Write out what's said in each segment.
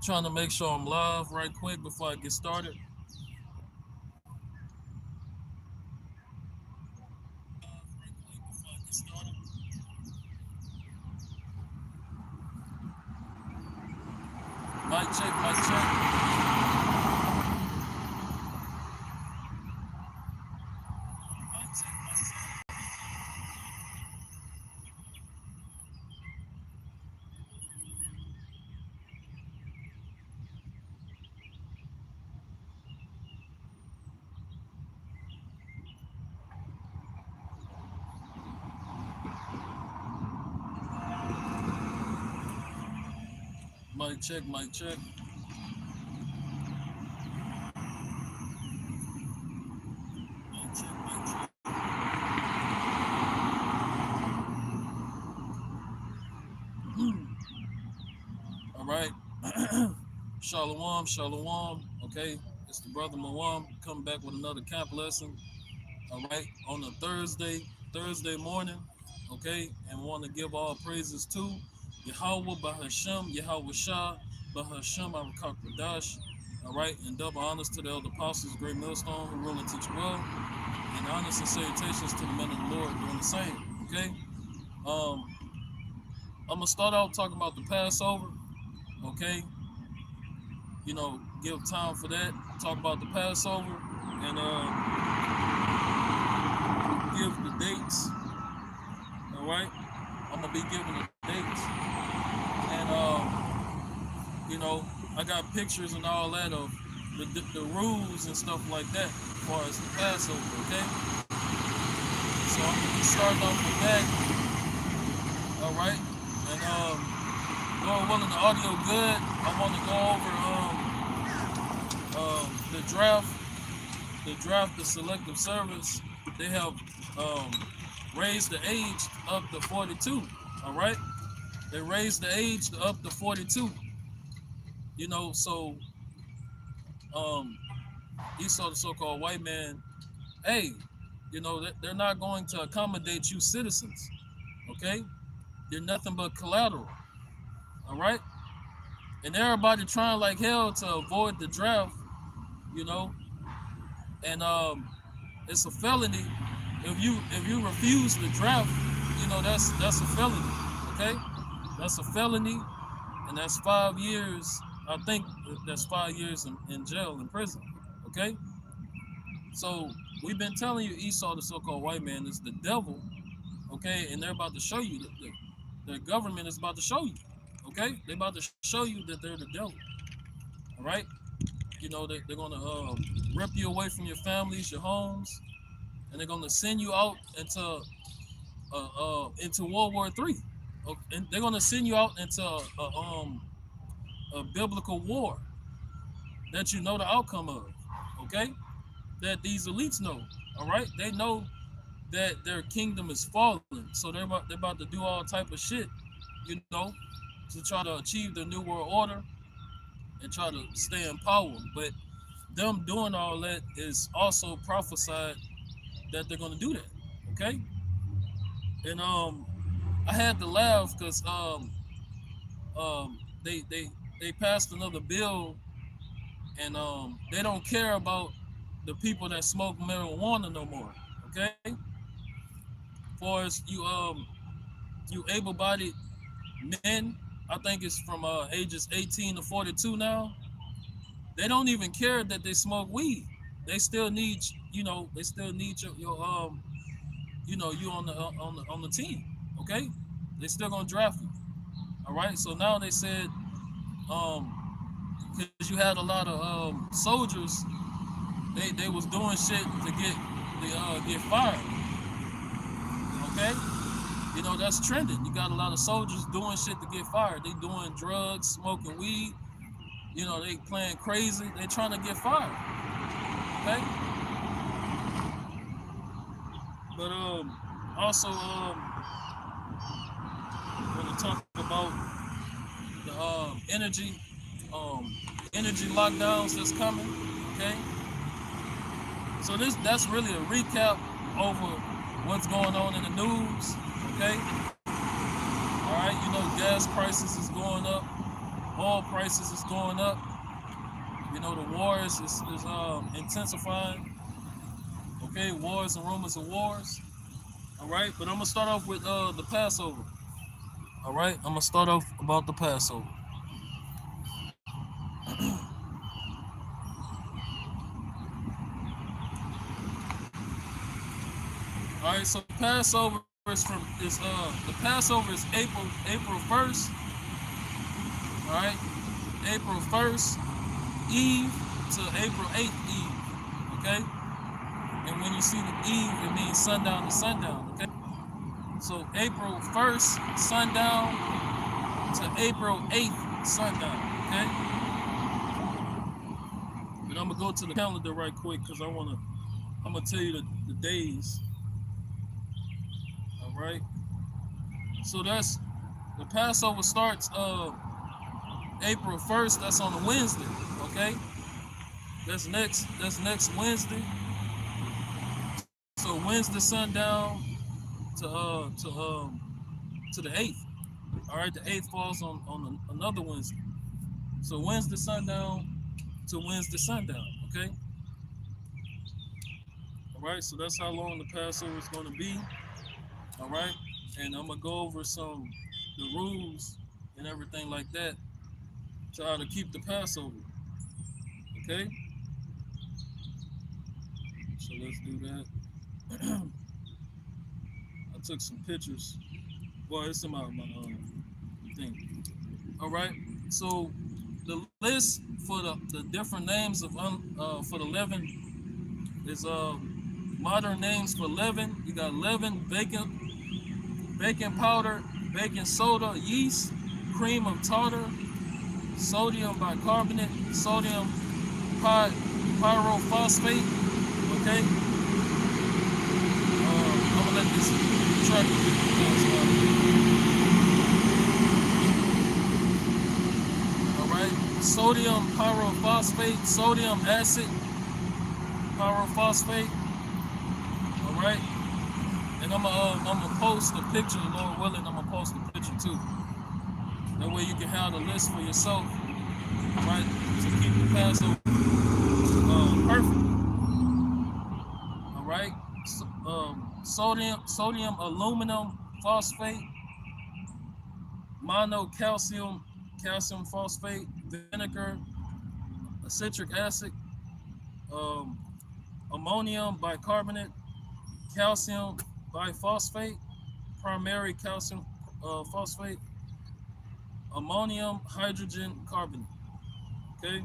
Trying to make sure I'm live right quick before I get started. Mic check, mic check. Mic check, mic check. All right. Shalom, shalom. Okay, it's the brother Mawam coming back with another camp lesson. All right, on a Thursday morning. Okay, and want to give all praises to Yahawah, Bahasham, Yahawashi, Bahasham, Radash. All right, and double honors to the elder apostles, great millstone who rule and teach well, and honors and salutations to the men of the Lord doing the same. Okay, um, I'm gonna start out talking about the Passover. Okay, give time for that. Talk about the Passover and give the dates. All right, I'm gonna be giving the dates, and I got pictures and all that of the rules and stuff like that as far as the Passover. Okay, so I'm gonna be starting off with that. All right, and Lord willing, the audio good. I want to go over the selective service. They have um, raised the age up to 42. All right, they raised the age up to 42. So um, Esau, the so-called white man, hey, they're not going to accommodate you citizens. Okay, you're nothing but collateral. All right, and everybody trying like hell to avoid the draft. You know, and it's a felony if you refuse the draft. That's a felony. Okay, that's a felony, and that's 5 years. I think that's 5 years in jail in prison. Okay, so we've been telling you Esau, the so-called white man, is the devil. Okay, and they're about to show you that the government is about to show you. Okay, they're about to show you that they're the devil. All right, they're gonna rip you away from your families, your homes, and they're gonna send you out into World War III. And they're gonna send you out into a biblical war that you know the outcome of. Okay, that these elites know. All right, they know that their kingdom is falling, so they're about to do all type of shit, you know, to try to achieve the new world order and try to stay in power. But them doing all that is also prophesied that they're gonna do that. Okay, and I had to laugh because they passed another bill, and they don't care about the people that smoke marijuana no more. Okay, for as you able-bodied men, I think it's from ages 18 to 42 now. They don't even care that they smoke weed. They still need they still need you on the team. Okay, they still gonna draft you. All right, so now they said because you had a lot of soldiers, they was doing shit to get fired. Okay, that's trending. You got a lot of soldiers doing shit to get fired. They doing drugs, smoking weed. They playing crazy. They trying to get fired. Okay, but also want to talk about the energy lockdowns that's coming. Okay, so that's really a recap over what's going on in the news. Okay, all right, gas prices is going up oil prices is going up. The war is intensifying. Okay, wars and rumors of wars. All right, but I'm gonna start off with the Passover. All right, I'm gonna start off about the Passover. All right, so the Passover is April 1st. All right, April 1st Eve to April 8th Eve. Okay, and when you see the Eve, it means sundown to sundown. Okay, so April 1st sundown to April 8th sundown. Okay, and I'm gonna go to the calendar right quick because I'm gonna tell you the days. All right, so that's the Passover starts April 1st. That's on a Wednesday. Okay, that's next Wednesday. So Wednesday sundown to the 8th. All right, the 8th falls on another Wednesday. So Wednesday sundown to Wednesday sundown. Okay. All right. So that's how long the Passover is going to be. All right, and I'm gonna go over the rules and everything like that to how to keep the Passover. Okay. So let's do that. I took some pictures. Well, it's in my thing. All right. So the list for the different names for the leaven is modern names for leaven. You got leaven, baking powder, baking soda, yeast, cream of tartar, sodium bicarbonate, sodium pyrophosphate. Okay. I'm gonna let this track. All right. Sodium pyrophosphate, sodium acid pyrophosphate. All right. And I'm gonna post a picture, Lord willing. I'm gonna post a picture too. That way you can have the list for yourself, right? To keep the Passover perfect. All right. Sodium aluminum phosphate, calcium phosphate, vinegar, citric acid, um, ammonium bicarbonate, calcium biphosphate, primary calcium phosphate, ammonium hydrogen carbonate. Okay,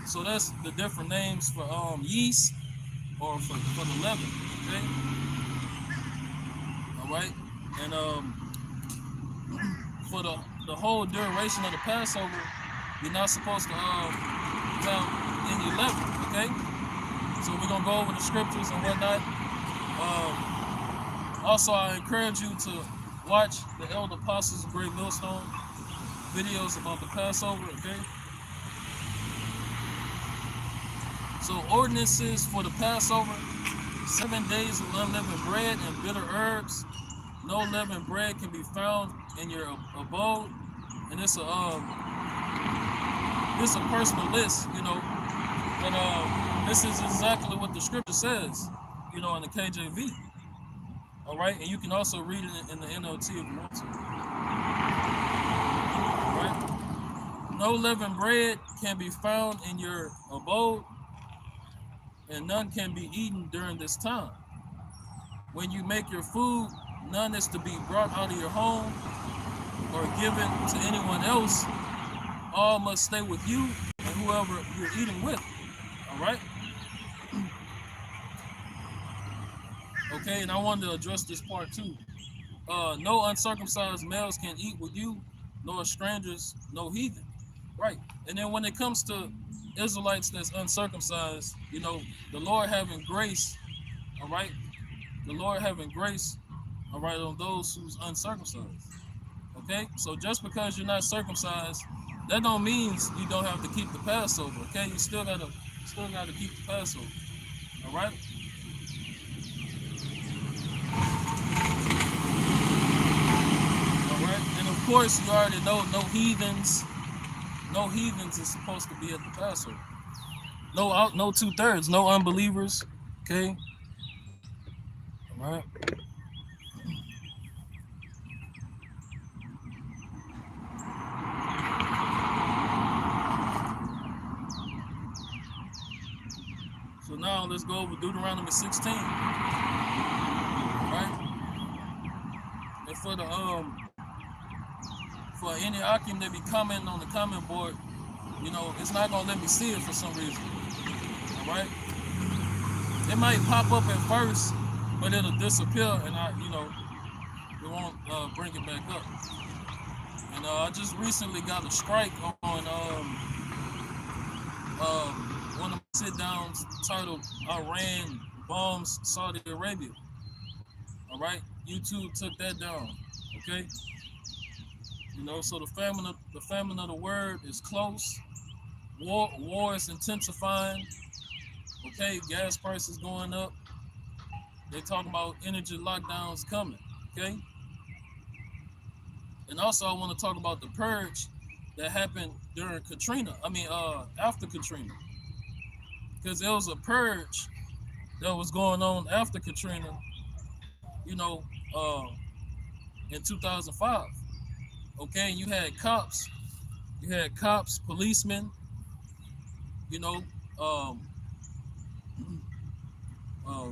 so that's the different names for yeast or for the leaven. Okay, all right, and for the whole duration of the Passover, you're not supposed to have any leaven. Okay, so we're gonna go over the scriptures and whatnot. Also, I encourage you to watch the Elder Apostles of Great Millstone videos about the Passover. Okay. So ordinances for the Passover: 7 days of unleavened bread and bitter herbs. No leavened bread can be found in your abode, and it's a personal list, but this is exactly what the scripture says, in the KJV. All right, and you can also read it in the NLT if you want to. All right. No leavened bread can be found in your abode, and none can be eaten during this time. When you make your food, none is to be brought out of your home or given to anyone else. All must stay with you and whoever you're eating with. All right? Okay, and I wanted to address this part too. No uncircumcised males can eat with you, nor strangers, no heathen. Right. And then when it comes to Israelites that's uncircumcised, the Lord having grace, all right? The Lord having grace, all right, on those who's uncircumcised. Okay? So just because you're not circumcised, that don't mean you don't have to keep the Passover. Okay? You still gotta keep the Passover. All right? All right. And of course, you already know no heathens. No heathens is supposed to be at the Passover. No 2/3. No unbelievers. Okay. All right. So now let's go over Deuteronomy 16. Right. And for any Akim that be commenting on the comment board, it's not gonna let me see it for some reason. All right. It might pop up at first, but it'll disappear, and it won't bring it back up. And I just recently got a strike on one of my sit downs titled "Iran bombs Saudi Arabia." All right, YouTube took that down. Okay, so the famine of the word is close. War is intensifying. Okay, gas prices going up. They talking about energy lockdowns coming. Okay, and also I want to talk about the purge that happened during Katrina. After Katrina, because there was a purge that was going on after Katrina. You know, uh, in 2005. Okay, and you had cops, policemen. You know, um,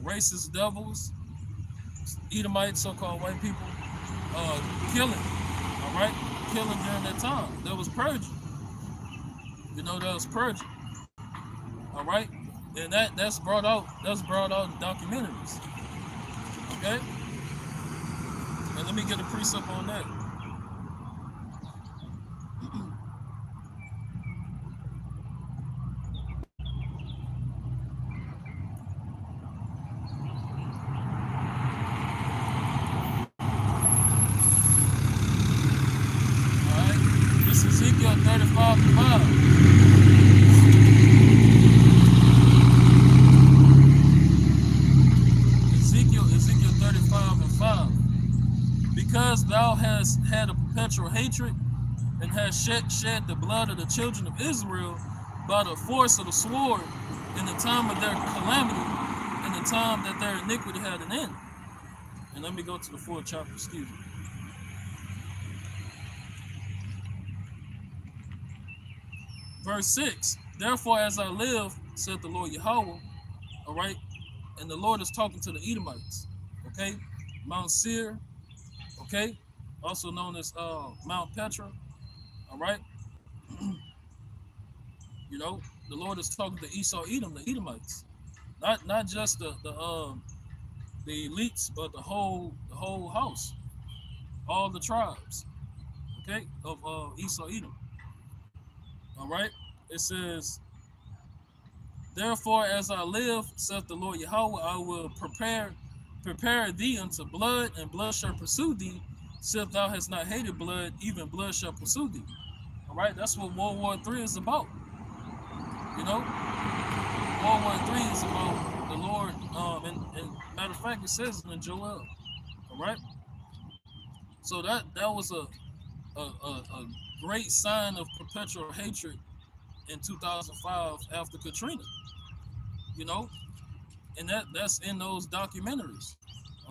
racist devils, Edomites, so-called white people, killing. All right, killing during that time. That was purging. That was purging. All right, and that's brought out in documentaries. Okay, and let me get a precept on that. All right, this is Ezekiel 35:5. Ezekiel 35:5. Because thou hast had a perpetual hatred and hast shed the blood of the children of Israel by the force of the sword in the time of their calamity, in the time that their iniquity had an end. And let me go to the fourth chapter, excuse me. Verse 6, therefore as I live, said the Lord Yahawah, all right, and the Lord is talking to the Edomites, okay, Mount Seir, okay, also known as Mount Petra, all right. The Lord is talking to Esau, Edom, the Edomites, not just the elites, but the whole house, all the tribes, okay, of Esau, Edom, all right. It says, therefore, as I live, saith the Lord Yahawah, I will prepare thee unto blood, and blood shall pursue thee. Sith thou hast not hated blood, even blood shall pursue thee. All right, that's what World War III is about. World War III is about the Lord. And matter of fact, it says it in Joel. All right. So that was a great sign of perpetual hatred in 2005 after Katrina. And that's in those documentaries.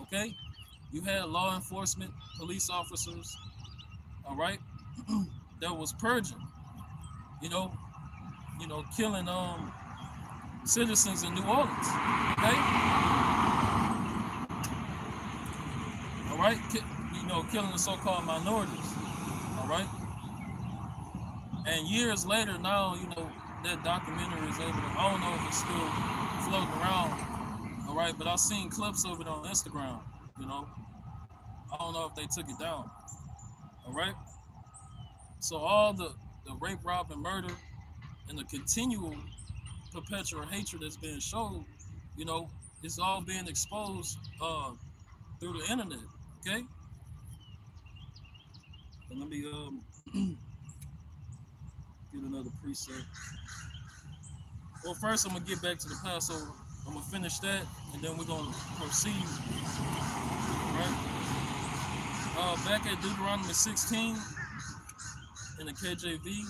Okay, you had law enforcement, police officers, all right, that was purging, killing citizens in New Orleans. Okay, all right, killing the so-called minorities. All right, and years later, now that documentary is able to. I don't know if it's still floating around. All right, but I've seen clips of it on Instagram. I don't know if they took it down. All right. So all the rape, rob, and murder, and the continual perpetual hatred that's being shown, it's all being exposed through the internet. Okay. And let me get another preset. Well, first I'm gonna get back to the Passover. I'm gonna finish that, and then we're gonna proceed. All right. Back at Deuteronomy 16. in the KJV,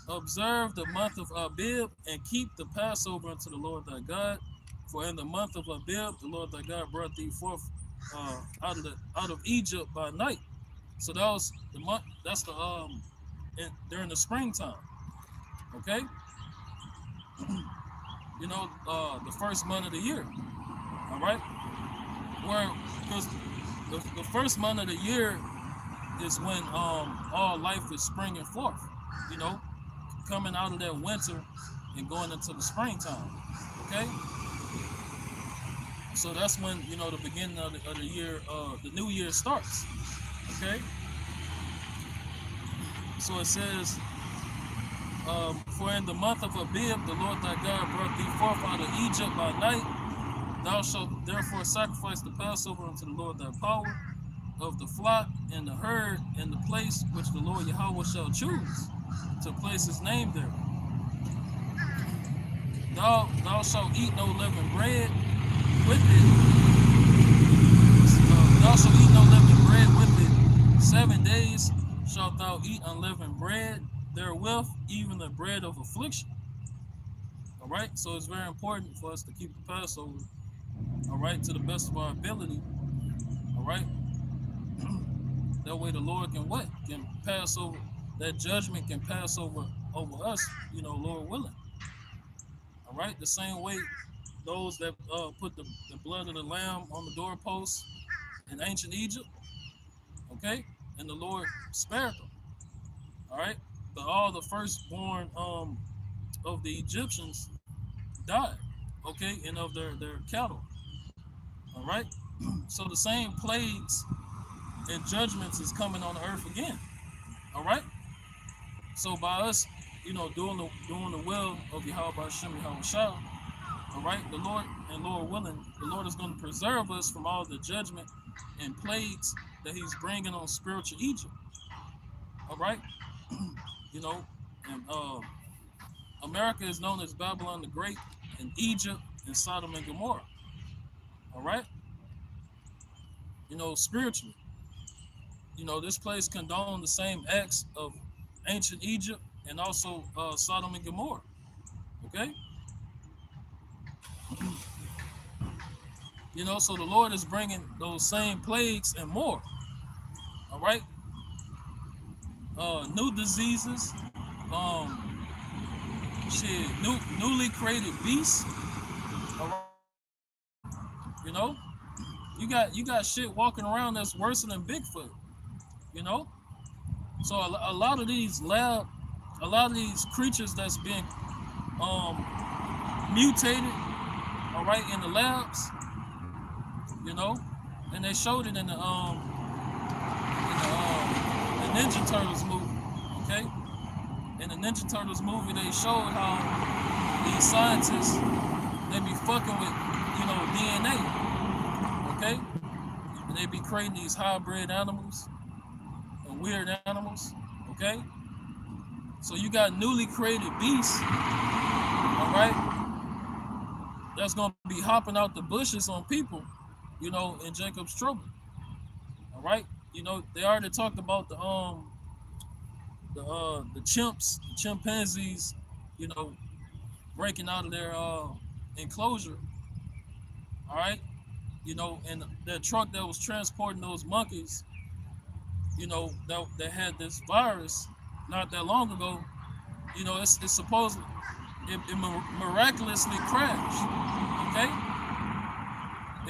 observe the month of Abib and keep the Passover unto the Lord thy God. For in the month of Abib, the Lord thy God brought thee forth out of Egypt by night. So that was the month. That's the during the springtime. Okay, the first month of the year. All right, where because the first month of the year is when all life is springing forth. You know, coming out of that winter and going into the springtime. Okay, so that's when the beginning of the year, the new year starts. Okay, so it says, for in the month of Abib, the Lord thy God brought thee forth out of Egypt by night. Thou shalt therefore sacrifice the Passover unto the Lord thy power of the flock and the herd in the place which the Lord Yahawah shall choose to place his name there. Thou shalt eat no leavened bread with it. Thou shalt eat no leavened bread with it. 7 days shalt thou eat unleavened bread therewith, even the bread of affliction. All right, so it's very important for us to keep the Passover, all right, to the best of our ability. All right, that way the Lord can what? Can pass over, that judgment can pass over us, Lord willing. All right, the same way those that put the blood of the lamb on the doorposts in ancient Egypt, okay, and the Lord spared them. All right, all the firstborn of the Egyptians died, okay, and of their cattle. All right, so the same plagues and judgments is coming on the earth again. All right, so by us, doing the will of Yahawah Bahasham Yahawashi, all right, the Lord and Lord willing, the Lord is going to preserve us from all the judgment and plagues that He's bringing on spiritual Egypt. All right, you know, and America is known as Babylon the Great, and Egypt and Sodom and Gomorrah. All right, spiritually, this place condoned the same acts of ancient Egypt and also Sodom and Gomorrah. Okay, so the Lord is bringing those same plagues and more. All right, new diseases, newly created beasts. All right, you know, you got shit walking around that's worse than Bigfoot. You know, so a lot of these creatures that's being mutated, all right, in the labs, and they showed it in the Ninja Turtles movie, okay? In the Ninja Turtles movie, they showed how these scientists, they be fucking with, DNA, okay? And they be creating these hybrid animals and weird animals, okay? So you got newly created beasts, all right, that's gonna be hopping out the bushes on people, in Jacob's trouble, all right? They already talked about the chimps, the chimpanzees, breaking out of their enclosure, all right? And that truck that was transporting those monkeys, that had this virus not that long ago, it's supposed it miraculously crashed, okay?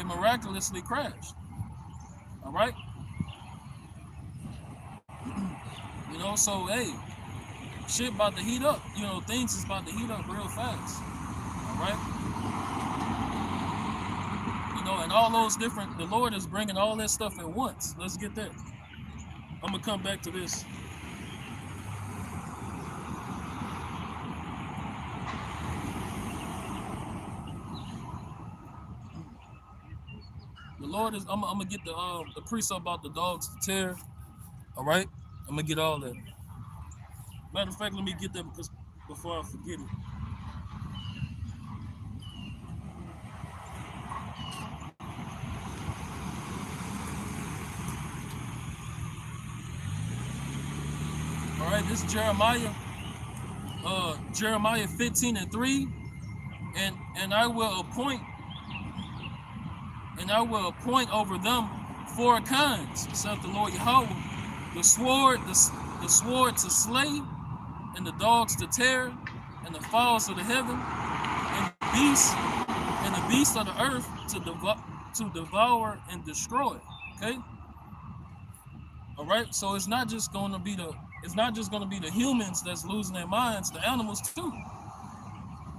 It miraculously crashed, all right? So hey, shit about to heat up. Things is about to heat up real fast. All right. And all those different. The Lord is bringing all that stuff at once. Let's get that. I'm gonna come back to this. The Lord is. I'm gonna get the precept about the dogs to tear. All right. I'm gonna get all that. Matter of fact, let me get that because before I forget it. All right, this is Jeremiah 15:3, and I will appoint over them four kinds, saith the Lord Yahawah, the sword to slay, and the dogs to tear, and the fowls of the heaven, and the beasts of the earth to devour and destroy. Okay. All right. So it's not just going to be the humans that's losing their minds, the animals too.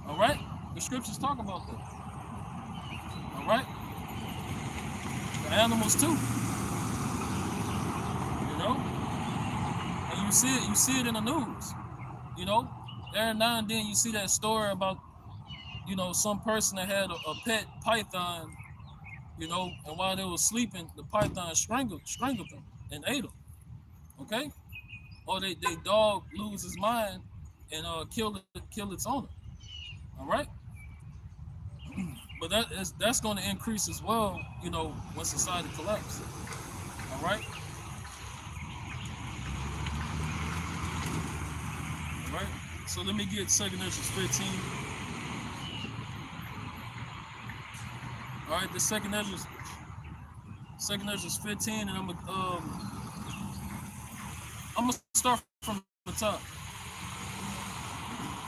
All right. The scriptures talk about that. All right. The animals too. You know. And you see it in the news. You know. Every now and then you see that story about, some person that had a pet python, and while they were sleeping, the python strangled them and ate them. Okay. Or they dog lose his mind and kill its owner. All right. But that's going to increase as well, when society collapses. All right. All right. So let me get 2 Ezra 15. All right. The 2 Ezra 15, and I'm gonna start from the top.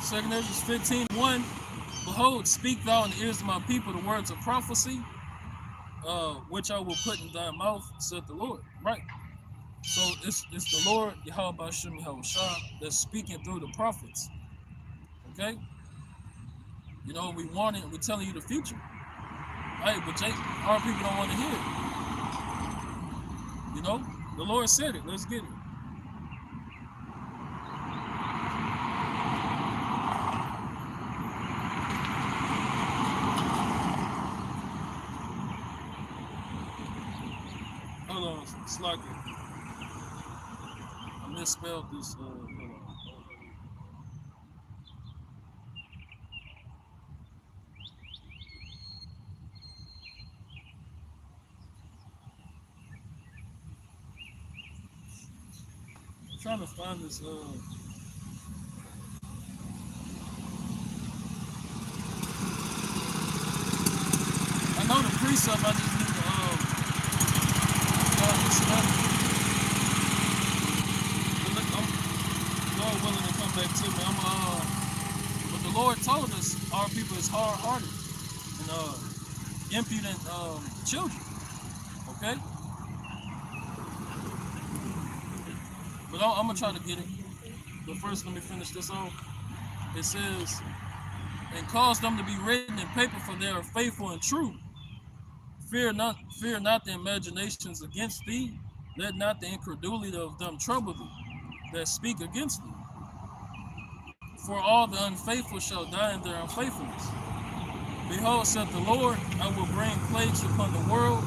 2 Ezra 15:1. Behold, speak thou in the ears of my people the words of prophecy, which I will put in thy mouth, said the Lord. Right. So it's the Lord, Yahawah Bahasham, Yahawashi, that's speaking through the prophets. Okay? We're telling you the future. Right, but our people don't want to hear it. The Lord said it. Let's get it. Hold on, Slocky. I misspelled this. Hold on. I'm trying to find this. I know the precept. I just need to Lord willing to come back to me. But the Lord told us our people is hard-hearted and impudent children. Okay. But I'm gonna try to get it. But first, let me finish this off. It says, and cause them to be written in paper, for they are faithful and true. Fear not the imaginations against thee. Let not the incredulity of them trouble thee that speak against thee. For all the unfaithful shall die in their unfaithfulness. Behold, saith the Lord, I will bring plagues upon the world,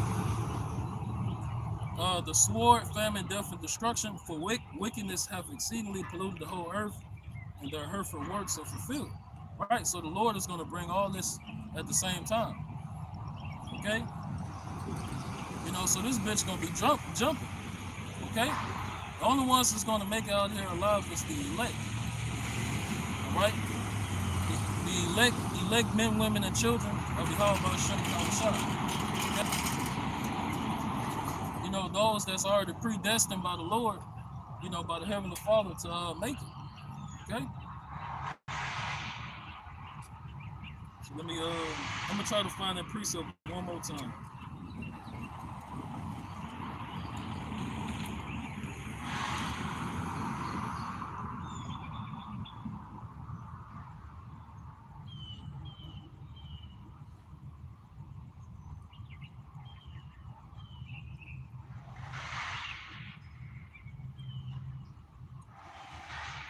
the sword, famine, death, and destruction, for wickedness hath exceedingly polluted the whole earth, and their hurtful works are fulfilled. Right? So the Lord is going to bring all this at the same time. Okay? So this bitch going to be jumping. Okay? The only ones that's going to make it out here alive is the elect. Right? The elect men, women, and children of Yahawah Bahasham, Yahawashi. Those that's already predestined by the Lord, by the Heavenly Father to make it. Okay? So let me, I'm going to try to find that precept one more time.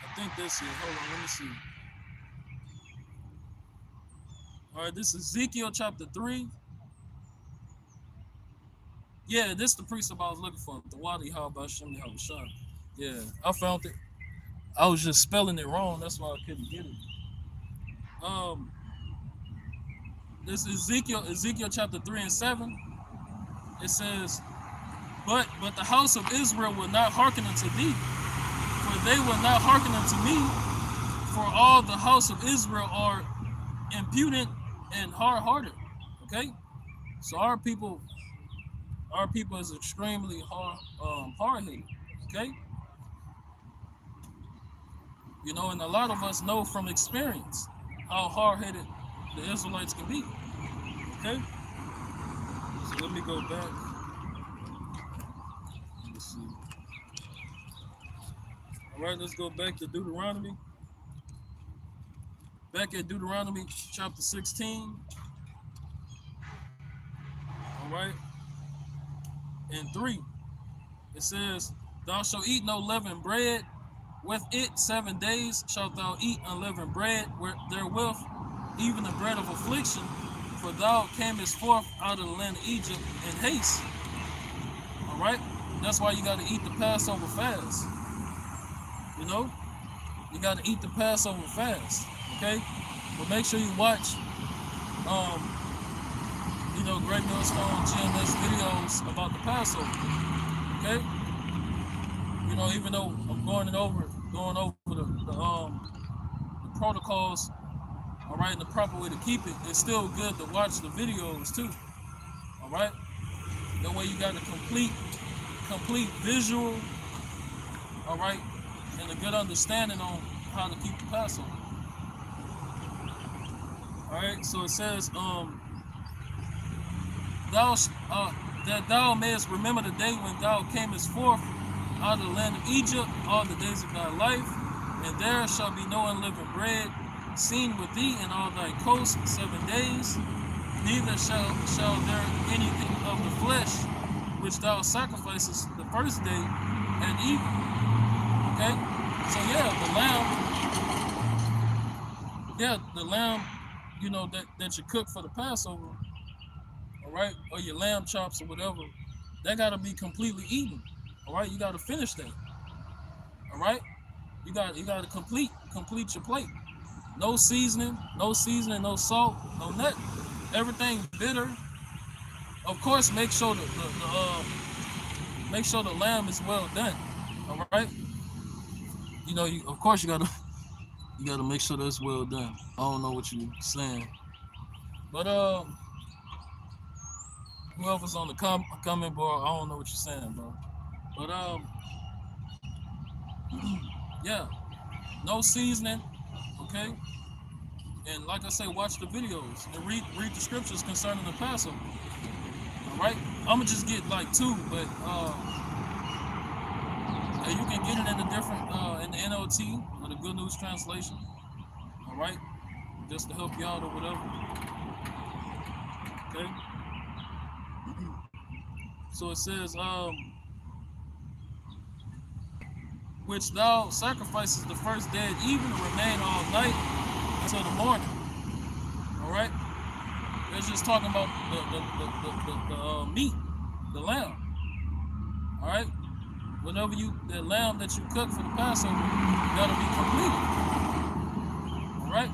I think that's it. Hold on, let me see. All right, this is Ezekiel chapter 3. Yeah, this is the precept I was looking for. The Wadi Yahawah Bahasham Yahawashi. Yeah, I found it. I was just spelling it wrong. That's why I couldn't get it. This is Ezekiel chapter 3 and 7. It says, But the house of Israel will not hearken unto thee, for they were not hearkening to me, for all the house of Israel are impudent and hard-hearted. Okay, so our people is extremely hard-headed. Okay, you know, and a lot of us know from experience how hard-headed the Israelites can be. Okay, so let me go back. Let's see. All right, let's go back to Deuteronomy. Back at Deuteronomy chapter 16. All right, and 3. It says, "Thou shalt eat no leavened bread. With it 7 days shalt thou eat unleavened bread therewith, even the bread of affliction, for thou camest forth out of the land of Egypt in haste." All right, that's why you got to eat the Passover fast. You know, you got to eat the Passover fast. Okay, but make sure you watch, you know, Greg Millstone GMS videos about the Passover. Okay, you know, even though I'm going over the protocols, all right, and the proper way to keep it, it's still good to watch the videos too. All right, that way you got a complete visual, all right, and a good understanding on how to keep the Passover. All right, so it says, that thou mayest remember the day when thou camest forth out of the land of Egypt all the days of thy life, and there shall be no unleavened bread seen with thee in all thy coasts 7 days, neither shall there anything of the flesh which thou sacrificest the first day at even. Okay, so the lamb, you know, that you cook for the Passover, all right, or your lamb chops or whatever, that gotta be completely eaten. All right, you gotta finish that. All right, you gotta complete your plate. No seasoning, no salt, no nothing. Everything bitter. Of course, make sure the lamb is well done. All right, you know, of course you gotta make sure that it's well done. I don't know what you're saying, but whoever's on the comment board, I don't know what you're saying, bro. But yeah, no seasoning, okay. And like I say, watch the videos and read the scriptures concerning the Passover. All right, I'm gonna just get like 2, but you can get it in the different in the NLT or the Good News Translation. All right, just to help you out or whatever. Okay. So it says, which thou sacrifices the first day at even to remain all night until the morning. All right. It's just talking about the meat, the lamb. All right. Whenever the lamb that you cook for the Passover, gotta be completed. All right.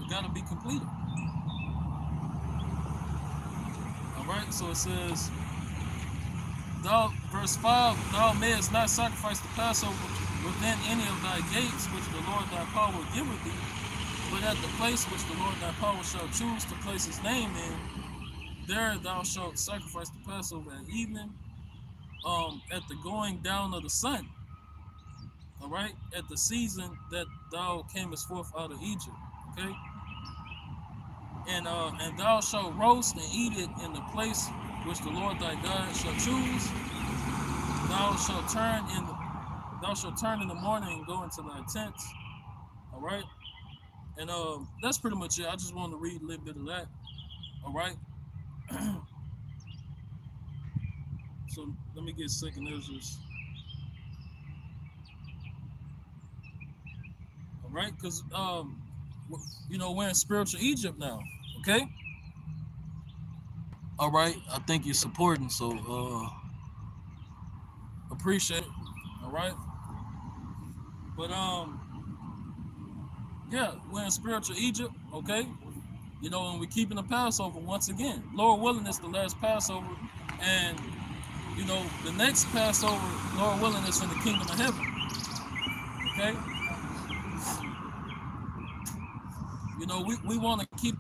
It gotta be completed. All right. So it says, verse 5, thou mayest not sacrifice the Passover within any of thy gates, which the Lord thy power will give thee, but at the place which the Lord thy power shall choose to place his name in, there thou shalt sacrifice the Passover at evening, at the going down of the sun. All right, at the season that thou camest forth out of Egypt. Okay, and thou shalt roast and eat it in the place which the Lord thy God shall choose. Thou shalt turn in the morning and go into thy tents. All right, and that's pretty much it. I just wanted to read a little bit of that. All right. So let me get second Ezra's. All right, because you know, we're in spiritual Egypt now. Okay. All right, I think you're supporting, so appreciate it. All right, but yeah, we're in spiritual Egypt. Okay, you know, and we're keeping the Passover once again. Lord willing, it's the last Passover, and you know, the next Passover, Lord willing, is in the kingdom of heaven. Okay, we want to keep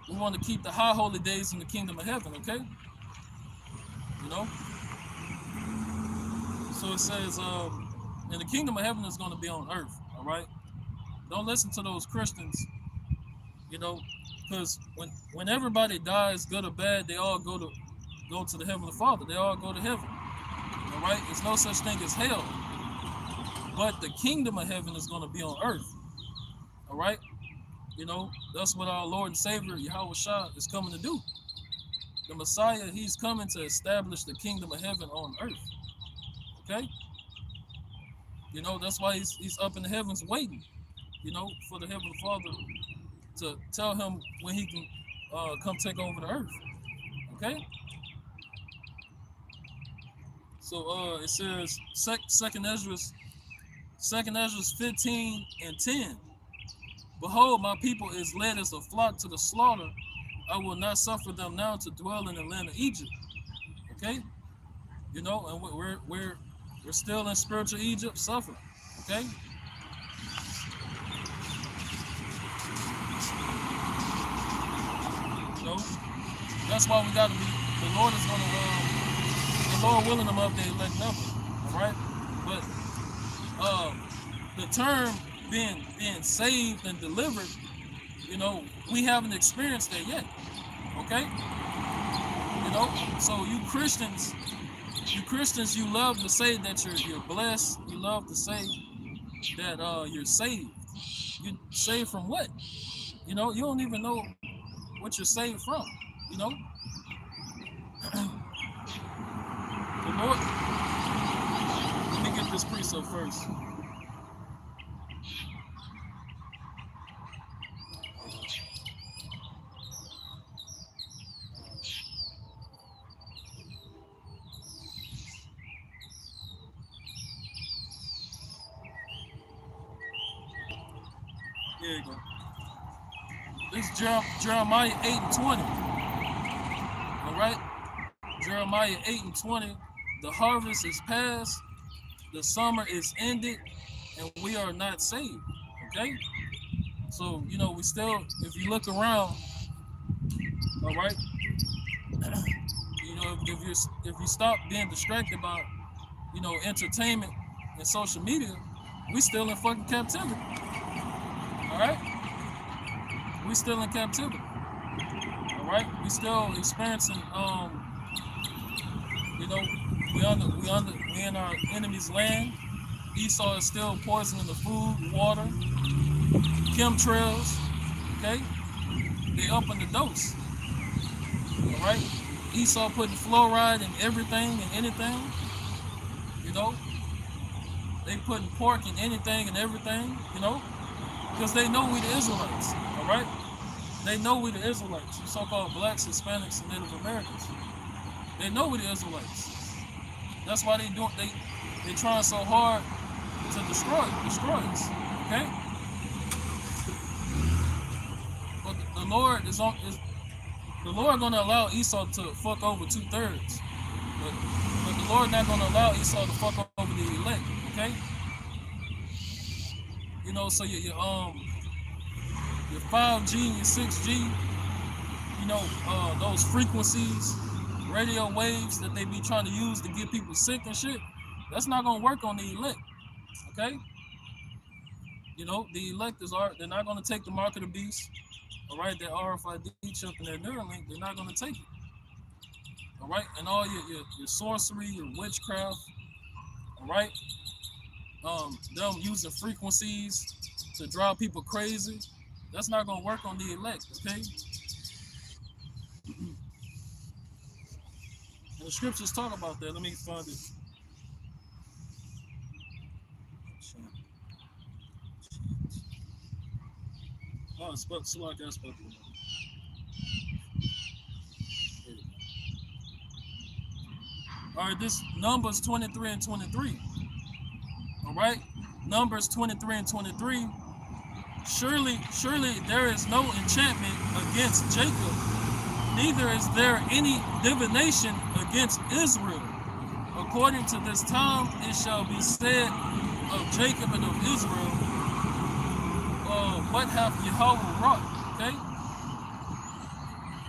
we want to keep the high holy days in the kingdom of heaven. Okay, you know. So it says, and the kingdom of heaven is going to be on earth. All right. Don't listen to those Christians. Because when everybody dies, good or bad, they all go to the heavenly Father. They all go to heaven. All right. There's no such thing as hell. But the kingdom of heaven is going to be on earth. All right. That's what our Lord and Savior Yahawashi is coming to do. The Messiah, he's coming to establish the kingdom of heaven on earth. Okay? That's why he's up in the heavens waiting, for the Heavenly Father to tell him when he can come take over the earth. Okay? So it says, Second Ezra 15 and 10. Behold, my people is led as a flock to the slaughter. I will not suffer them now to dwell in the land of Egypt. Okay? And we're still in spiritual Egypt suffering. Okay? That's why we gotta be. The Lord is gonna, the Lord willing them up, they elect nothing. All right, but the term being saved and delivered, we haven't experienced that yet. Okay, so you Christians, you love to say that you're blessed. You love to say that you're saved. You saved from what? You don't even know what you're saved from. The Lord. Let me get this precept first. There you go. This is Jeremiah 8 and 20. All right? Jeremiah 8 and 20. The harvest is past, the summer is ended, and we are not saved. Okay? So, we still, if you look around, all right, if you stop being distracted by, entertainment and social media, we still in fucking captivity. All right? We still in captivity. All right? We still experiencing, we in our enemy's land. Esau is still poisoning the food, water, chemtrails. Okay? They up in the dose. All right? Esau putting fluoride in everything and anything. They putting pork in anything and everything, because they know we the Israelites, all right? They know we the Israelites, the so-called blacks, Hispanics, and Native Americans. They know we the Israelites. That's why they trying so hard to destroy us, okay? But the Lord the Lord gonna allow Esau to fuck over 2/3, but the Lord not gonna allow Esau to fuck over the elect, okay? So your 5G and your 6G, those frequencies, radio waves that they be trying to use to get people sick and shit, that's not gonna work on the elect, okay? The elect they're not gonna take the mark of the beast, all right? That RFID chip and that Neuralink, they're not gonna take it, all right? And all your sorcery, your witchcraft, all right? Them using frequencies to drive people crazy, that's not gonna work on the elect, okay? And the scriptures talk about that. Let me find it. Oh, it's like that's about to. All right, this Numbers 23 and 23. All right, Numbers 23 and 23. Surely there is no enchantment against Jacob, neither is there any divination against Israel. According to this time, it shall be said of Jacob and of Israel, what hath Yahawah wrought? Okay?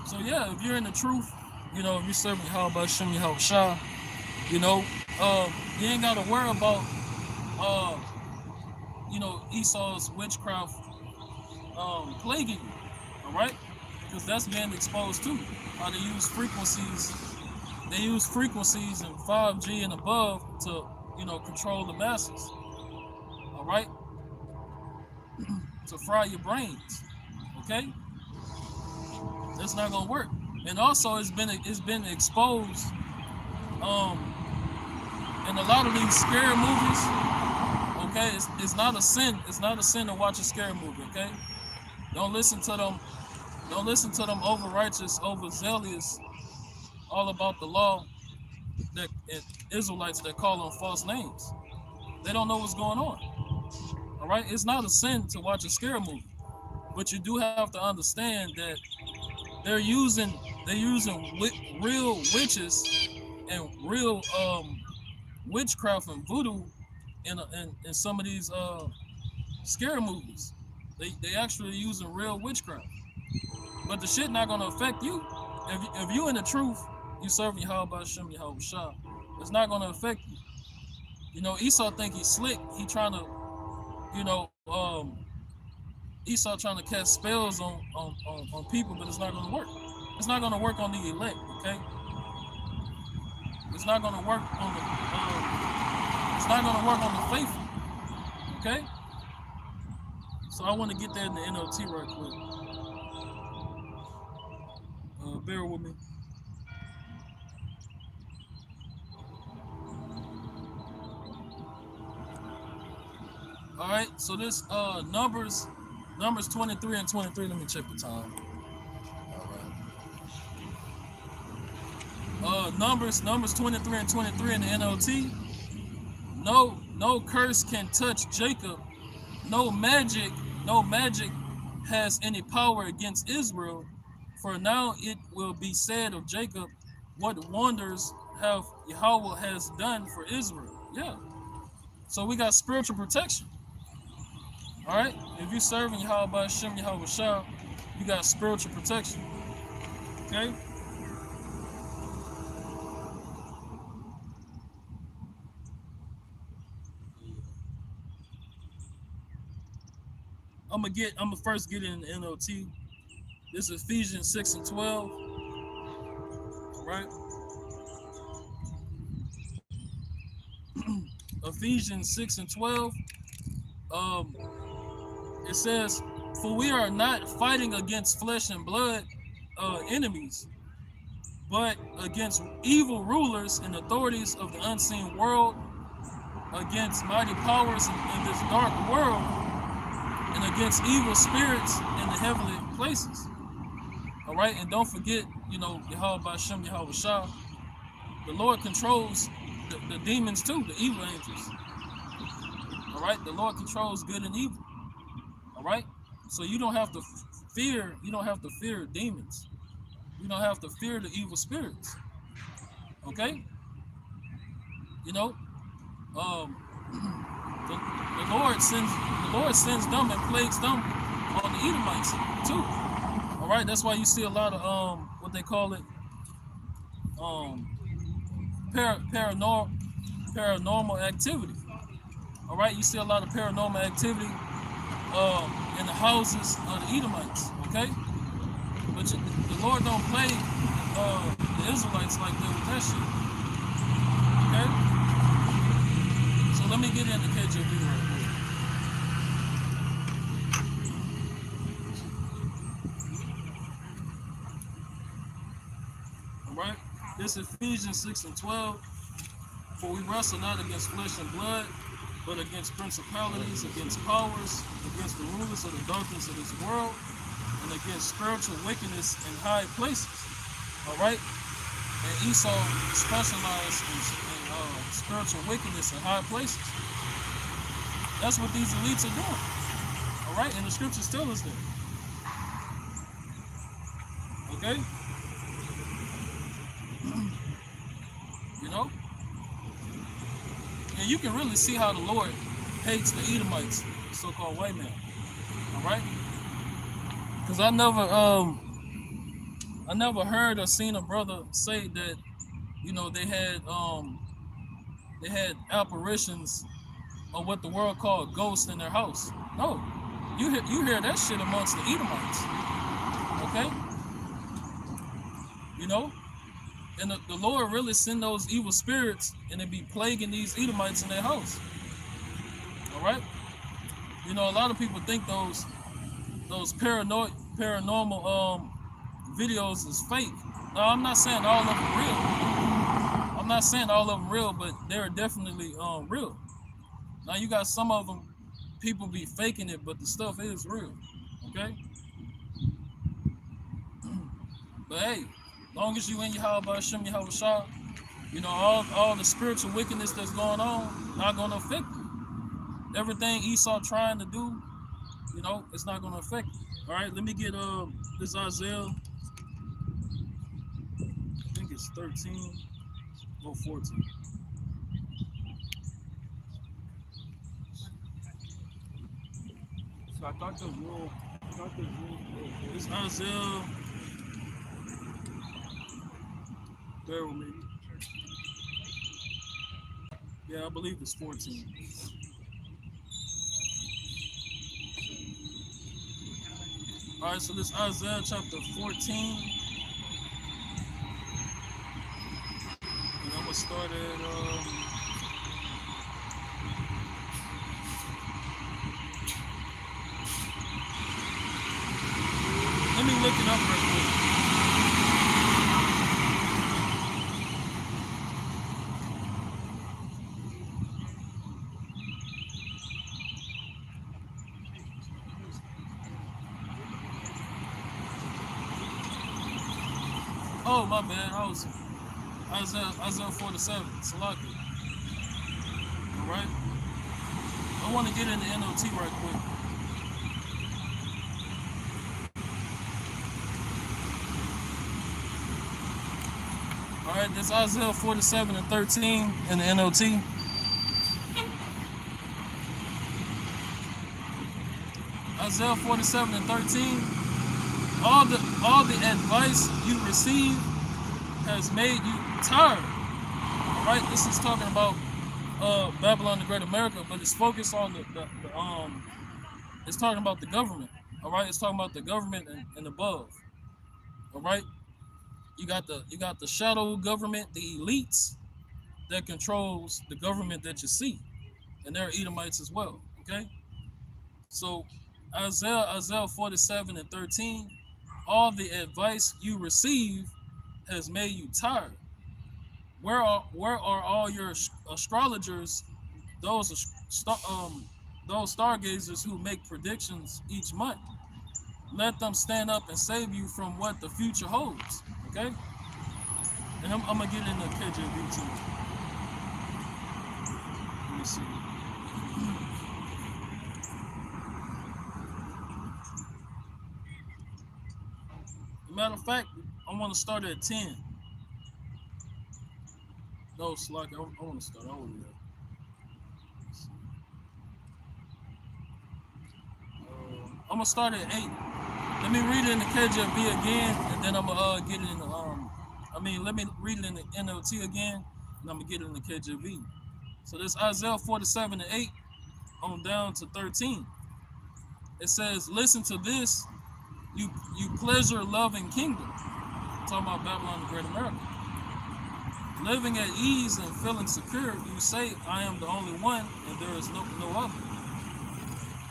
So yeah, if you're in the truth, if you're serving Yahawah Bahasham Yahawashi, you know, you ain't gotta worry about uh, Esau's witchcraft plaguing you. Alright? Because that's being exposed too. How they use frequencies in 5G and above to, control the masses. Alright? To fry your brains. Okay? That's not gonna work. And also it's been exposed in a lot of these scary movies. Okay, it's not a sin. It's not a sin to watch a scary movie. Okay, don't listen to them. Don't listen to them over righteous, overzealous, all about the law that Israelites that call on false names. They don't know what's going on. All right, it's not a sin to watch a scary movie, but you do have to understand that they're using real witches and real witchcraft and voodoo in some of these scary movies. They actually using real witchcraft, but the shit not gonna affect you. If you in the truth, you serving Yahawah Bahasham Yahawashi, it's not gonna affect you. Esau think he's slick. He trying to, Esau trying to cast spells on people, but it's not gonna work. It's not gonna work on the elect. Okay, it's not gonna work on the. It's not gonna work on the faithful. Okay. So I want to get that in the NLT right quick. Bear with me. All right. So this Numbers 23 and 23. Let me check the time. All right. Numbers 23 and 23 in the NLT. No curse can touch Jacob. No magic has any power against Israel. For now it will be said of Jacob, what wonders have Yahawah has done for Israel. Yeah. So we got spiritual protection. All right. If you're serving Yahawah Bahasham Yahawashi, you got spiritual protection. Okay. I'm gonna first get in the NLT. This is Ephesians 6 and 12. Right? Ephesians 6 and 12. It says, for we are not fighting against flesh and blood enemies, but against evil rulers and authorities of the unseen world, against mighty powers in this dark world, and against evil spirits in the heavenly places. All right, and don't forget, Yahawah Bahasham Yahawashi, the Lord controls the demons too, the evil angels. All right, the Lord controls good and evil. All right, so you don't have to fear. You don't have to fear demons. You don't have to fear the evil spirits. Okay, um, the Lord sends them and plagues them on the Edomites too. All right, that's why you see a lot of what they call it, paranormal activity. All right, you see a lot of paranormal activity in the houses of the Edomites. Okay, but the Lord don't play the Israelites like that with that shit. Okay, so let me get in the KJV right quick. All right, this is Ephesians 6 and 12. For we wrestle not against flesh and blood, but against principalities, against powers, against the rulers of the darkness of this world, and against spiritual wickedness in high places. All right? And Esau specialized in spiritual wickedness in high places. That's what these elites are doing. All right? And the scriptures tell us that. Okay? And you can really see how the Lord hates the Edomites, the so-called white man. All right, because I never heard or seen a brother say that they had apparitions or what the world called ghosts in their house. No, you hear that shit amongst the Edomites. Okay, you know, and the Lord really send those evil spirits and they be plaguing these Edomites in their house. All right, you know, a lot of people think those paranormal videos is fake. No, I'm not saying all of them real. I'm not saying all of them real, but they're definitely real. Now you got some of them, people be faking it, but the stuff is real. Okay, but hey, long as you in Yahawah, Bahasham, Yahawashi, you know, all the spiritual wickedness that's going on, not gonna affect you. Everything Esau trying to do, you know, it's not gonna affect you. All right, let me get this Isaiah. I think it's 13 or 14. So I thought the rule. It's Isaiah. Bear with me. Yeah, I believe it's 14. All right, so this Isaiah chapter 14, and I'm gonna start at let me look it up real quick. Oh my bad, I was Isaiah 47, Salaki. All right, I want to get in the NOT right quick. All right, this Isaiah 47 and 13 in the NOT. Isaiah 47 and 13. All the advice you receive has made you tired. All right, this is talking about Babylon the Great America, but it's focused on it's talking about the government. All right, it's talking about the government and above. All right, you got the shadow government, the elites that controls the government that you see, and they're Edomites as well. Okay, so Isaiah 47 and 13. All the advice you receive has made you tired. Where are all your astrologers, those those stargazers who make predictions each month? Let them stand up and save you from what the future holds. Okay, and I'm gonna get into KJV too. Let me see. Matter of fact, I want to start at 10. No, Slack, I want to start over there. I'm gonna start at 8. Let me read it in the KJV again, and then I'm gonna get it in the let me read it in the NLT again, and I'm gonna get it in the KJV. So this Isaiah 47 and 8 on down to 13. It says, "Listen to this, you pleasure-loving kingdom." Talking about Babylon the Great America. Living at ease and feeling secure, you say, "I am the only one, and there is no other."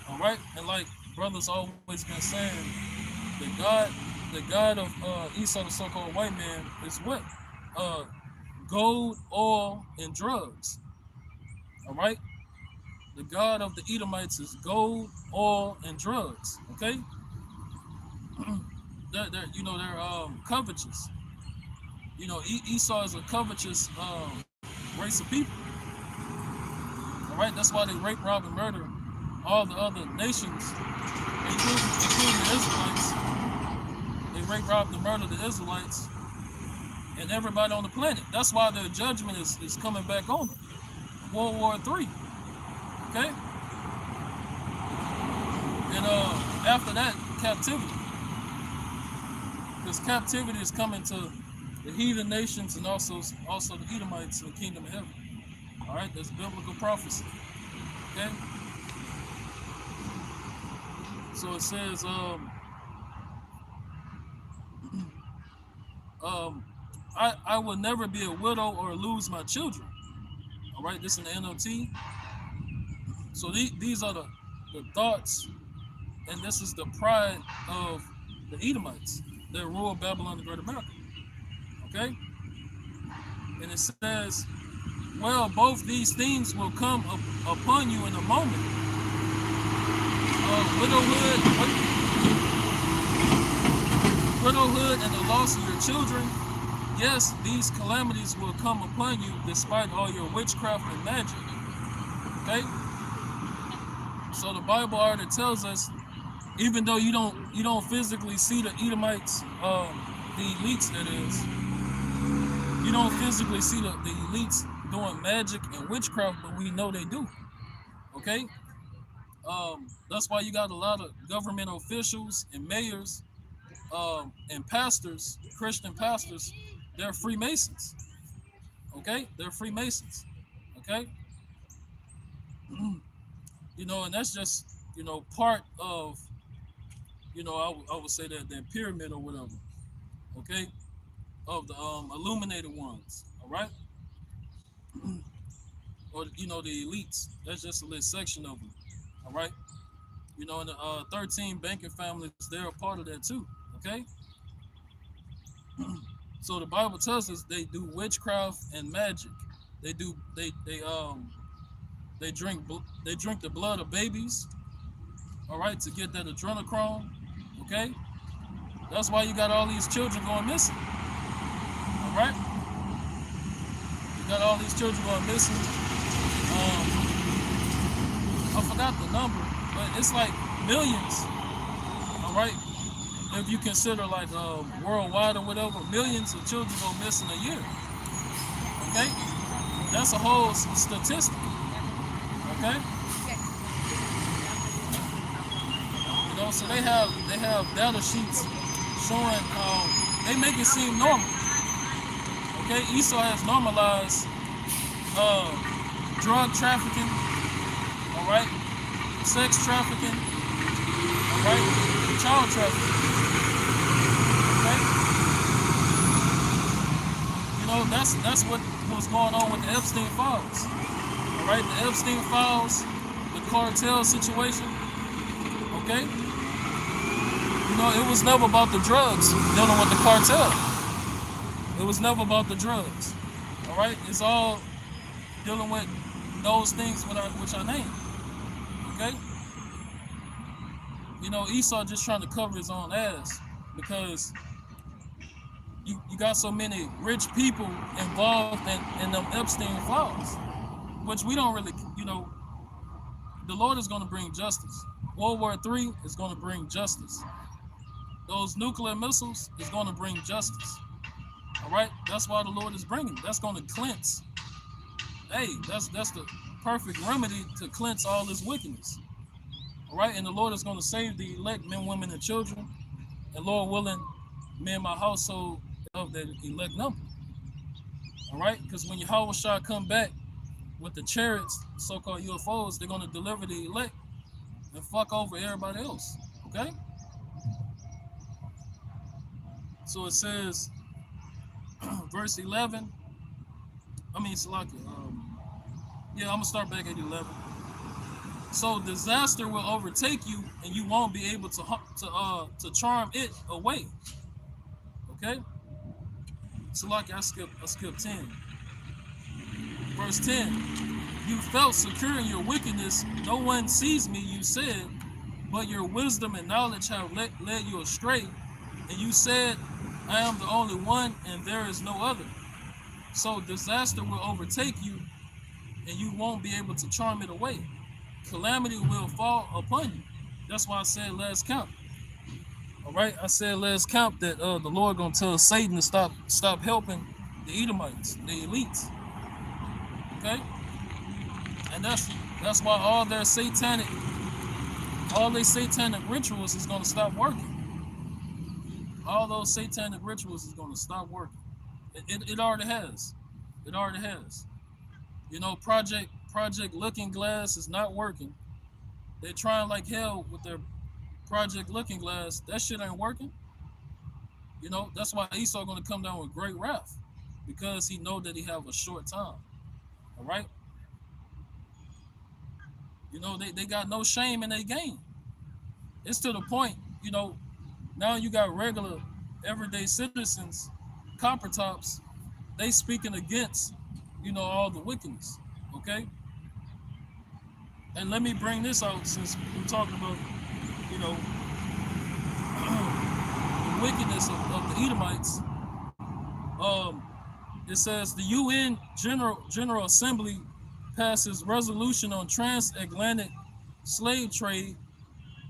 All right, and like brothers always been saying, the God of Esau, the so-called white man, is what? Gold, oil, and drugs. All right, the God of the Edomites is gold, oil, and drugs. Okay, they're covetous. You know, Esau is a covetous race of people. All right, that's why they rape, rob, and murder all the other nations, including the Israelites. They rape, rob, and murder the Israelites and everybody on the planet. That's why their judgment is coming back on them. World War III. Okay? after that, captivity. Because captivity is coming to the heathen nations and also the Edomites in the kingdom of heaven. All right, that's biblical prophecy. Okay, so it says, I will never be a widow or lose my children. All right, this in the NLT. So these are the thoughts, and this is the pride of the Edomites that ruled Babylon the Great America. Okay, and it says, well, both these things will come upon you in a moment. Widowhood and the loss of your children. Yes, these calamities will come upon you despite all your witchcraft and magic. Okay? So the Bible already tells us, even though you don't physically see the Edomites, the elites that is, you don't physically see the elites doing magic and witchcraft, but we know they do. Okay? That's why you got a lot of government officials and mayors, and pastors, Christian pastors, they're Freemasons. Okay? They're Freemasons. Okay? And that's just, part of, I would say that the pyramid or whatever. Okay? Of the illuminated ones. All right? Or, the elites. That's just a little section of them. All right? And the 13 banking families, they're a part of that too. Okay? So the Bible tells us they do witchcraft and magic. They drink the blood of babies, all right, to get that adrenochrome. Okay? That's why you got all these children going missing. All right? You got all these children going missing. I forgot the number, but it's like millions. All right? If you consider like worldwide or whatever, millions of children go missing a year. Okay? That's a whole statistic. Okay? So they have data sheets showing how they make it seem normal. Okay? Esau has normalized drug trafficking, all right? Sex trafficking, all right? Child trafficking. Okay? That's what was going on with the Epstein files. All right, the Epstein files, the cartel situation. Okay? It was never about the drugs dealing with the cartel. It was never about the drugs. All right? It's all dealing with those things which I named. Okay? Esau just trying to cover his own ass because you got so many rich people involved in them Epstein files, which we don't really, the Lord is going to bring justice. World War III is going to bring justice. Those nuclear missiles is going to bring justice. All right? That's why the Lord is bringing. That's going to cleanse. Hey, that's the perfect remedy to cleanse all this wickedness. All right? And the Lord is going to save the elect men, women, and children. And Lord willing, me and my household of that elect number. All right? Because when Yahawashi come back with the chariots, so-called UFOs, they're going to deliver the elect and fuck over everybody else. Okay? So it says, verse 11. Salaki. I'm going to start back at 11. So disaster will overtake you, and you won't be able to charm it away. Okay? Salaki, I skip 10. Verse 10. You felt secure in your wickedness. No one sees me, you said, but your wisdom and knowledge have led you astray. And you said, I am the only one, and there is no other. So disaster will overtake you, and you won't be able to charm it away. Calamity will fall upon you. That's why I said last count. All right, I said last count that the Lord gonna tell Satan to stop helping the Edomites, the elites. Okay, and that's why all their satanic all their satanic rituals is going to stop working. All those satanic rituals is going to stop working. It already has. It already has. You know, Project Looking Glass is not working. They're trying like hell with their Project Looking Glass. That shit ain't working. You know, that's why Esau going to come down with great wrath, because he know that he have a short time. All right. You know, they got no shame in their game. It's to the point, you know, now you got regular, everyday citizens, copper tops, they speaking against, you know, all the wickedness. Okay? And let me bring this out since we're talking about, you know, the wickedness of the Edomites. Um, it says the UN General Assembly passes resolution on transatlantic slave trade,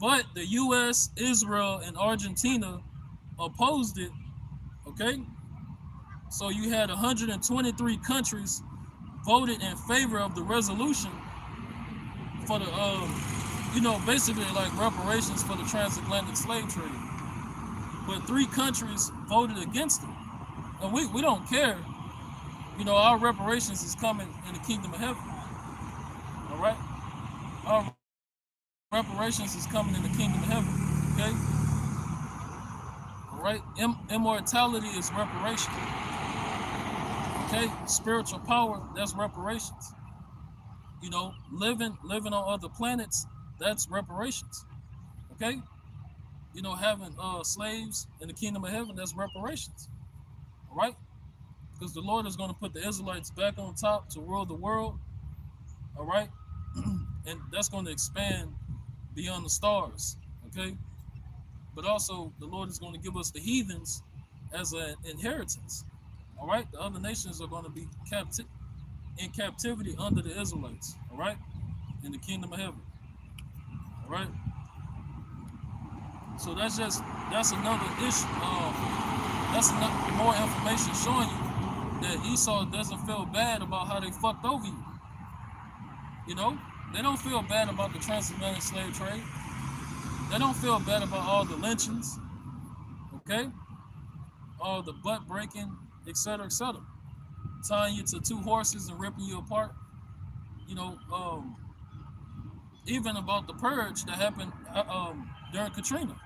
but the U.S., Israel, and Argentina opposed it. Okay, so you had 123 countries voted in favor of the resolution for the, you know, basically like reparations for the transatlantic slave trade. But 3 countries voted against it, and we don't care. You know, our reparations is coming in the kingdom of heaven. All right, our reparations is coming in the kingdom of heaven. Okay, all right. Immortality is reparation. Okay, spiritual power, that's reparations. You know, living on other planets, that's reparations. Okay, you know, having slaves in the kingdom of heaven, that's reparations. All right, because the Lord is going to put the Israelites back on top to rule the world. All right, and that's going to expand beyond the stars. Okay, but also the Lord is going to give us the heathens as an inheritance. All right, the other nations are going to be in captivity under the Israelites. All right, in the kingdom of heaven. All right, so that's another issue. That's enough, more information showing you that Esau doesn't feel bad about how they fucked over you. You know, they don't feel bad about the transatlantic slave trade. They don't feel bad about all the lynchings. Okay, all the butt breaking, etc., etc., tying you to 2 horses and ripping you apart. You know, even about the purge that happened during Katrina.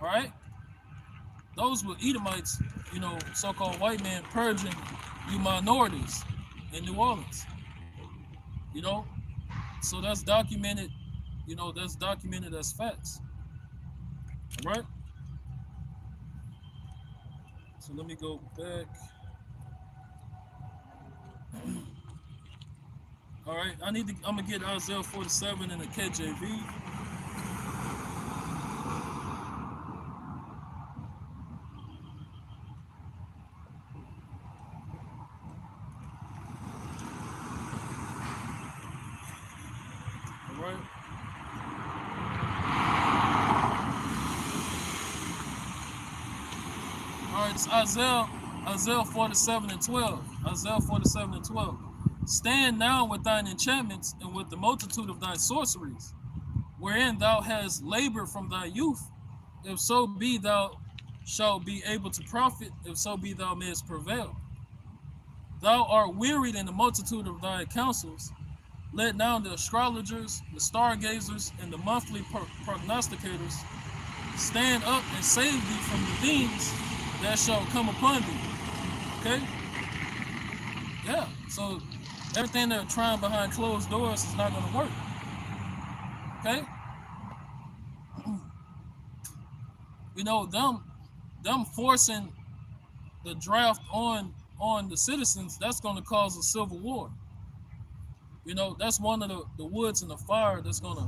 All right, those were Edomites, you know, so-called white men purging you minorities in New Orleans. You know, so that's documented. You know, that's documented as facts. All right. So let me go back. All right, I'm gonna get Isaiah 47 in the KJV. All right. All right, it's Isaiah 47 and 12. Isaiah 47 and 12. Stand now with thine enchantments and with the multitude of thy sorceries, wherein thou hast labored from thy youth. If so be thou shalt be able to profit, if so be thou mayest prevail. Thou art wearied in the multitude of thy counsels. Let now the astrologers, the stargazers, and the monthly prognosticators stand up and save thee from the things that shall come upon thee. Okay? Yeah. So everything they're trying behind closed doors is not going to work. Okay? You know, them forcing the draft on the citizens, that's going to cause a civil war. You know, that's one of the woods in the fire that's going to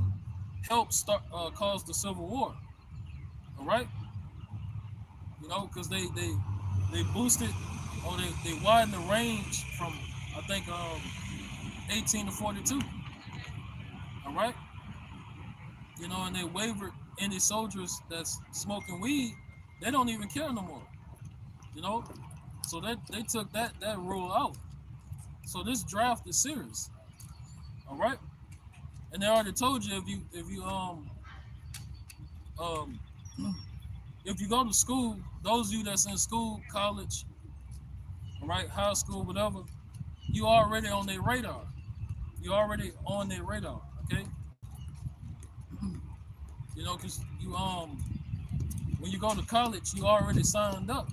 help start cause the civil war. All right? You know, because they boosted, or they widened the range from, I think, 18 to 42. All right? You know, and they wavered any soldiers that's smoking weed. They don't even care no more. You know, so they took that rule out. So this draft is serious. All right, And they already told you um if you go to school, those of you that's in school, college, right, high school, whatever, you already on their radar. You already on their radar, okay? You know, cause you when you go to college, you already signed up,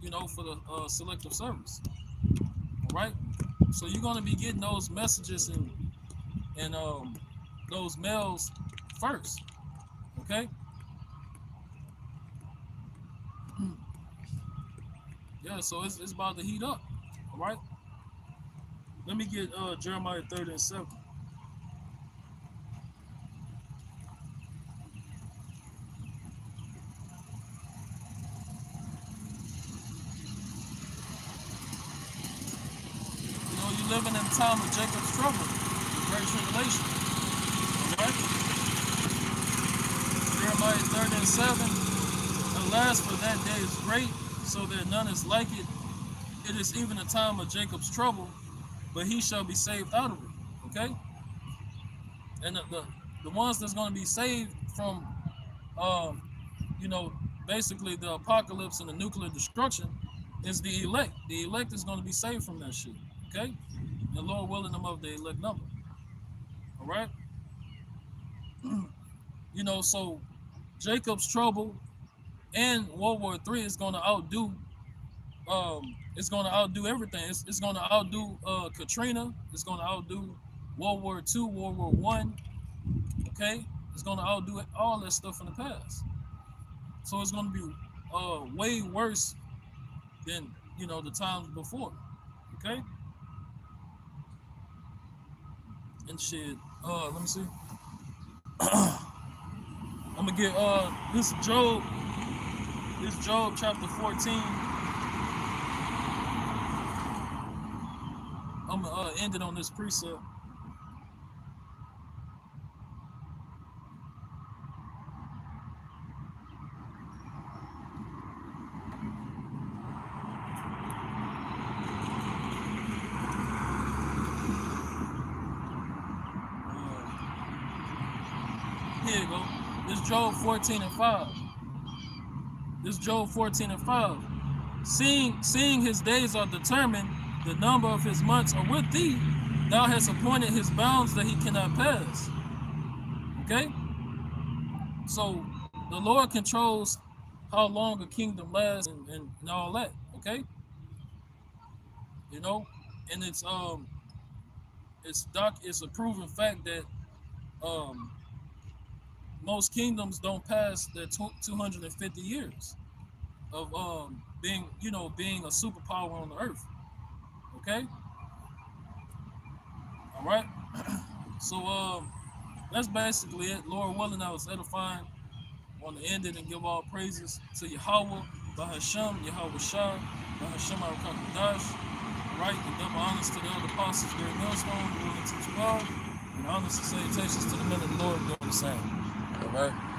you know, for the selective service, all right? So you're gonna be getting those messages and those mails first, okay? Yeah, so it's about to heat up, all right? Let me get Jeremiah 30 and 7. You know, you're living in the time of Jacob's trouble, the great tribulation, all right? Jeremiah 30 and 7. Alas, for that day is great, so that none is like it. It is even a time of Jacob's trouble, but he shall be saved out of it, okay? And the ones that's going to be saved from, um, you know, basically the apocalypse and the nuclear destruction is the elect. The elect is going to be saved from that shit, okay? The Lord willing them of the elect number, all right? You know, so Jacob's trouble and World War III is going to outdo it's going to outdo everything. It's going to outdo Katrina. It's going to outdo World War II, World War One. Okay, it's going to outdo all that stuff in the past. So it's going to be way worse than the times before. Okay, and shit. Let me see. I'm gonna get this Job. This Job chapter 14. I'm gonna end it on this precept. Here you go. This Job 14 and 5. This Job 14 and 5. Seeing his days are determined, the number of his months are with thee. Thou hast appointed his bounds that he cannot pass. Okay? So the Lord controls how long a kingdom lasts and all that. Okay? You know? And it's a proven fact that um most kingdoms don't pass their 250 years of being a superpower on the earth. Okay? All right? So that's basically it. Lord willing, I was edifying. I want to end it and give all praises to Yahawah, Bahasham, Yahawashi, Bahasham Dash. Right, and double honors to the other apostles, great millstone, willing to teach you all, and honors and salutations to the men of the Lord doing the same. All right.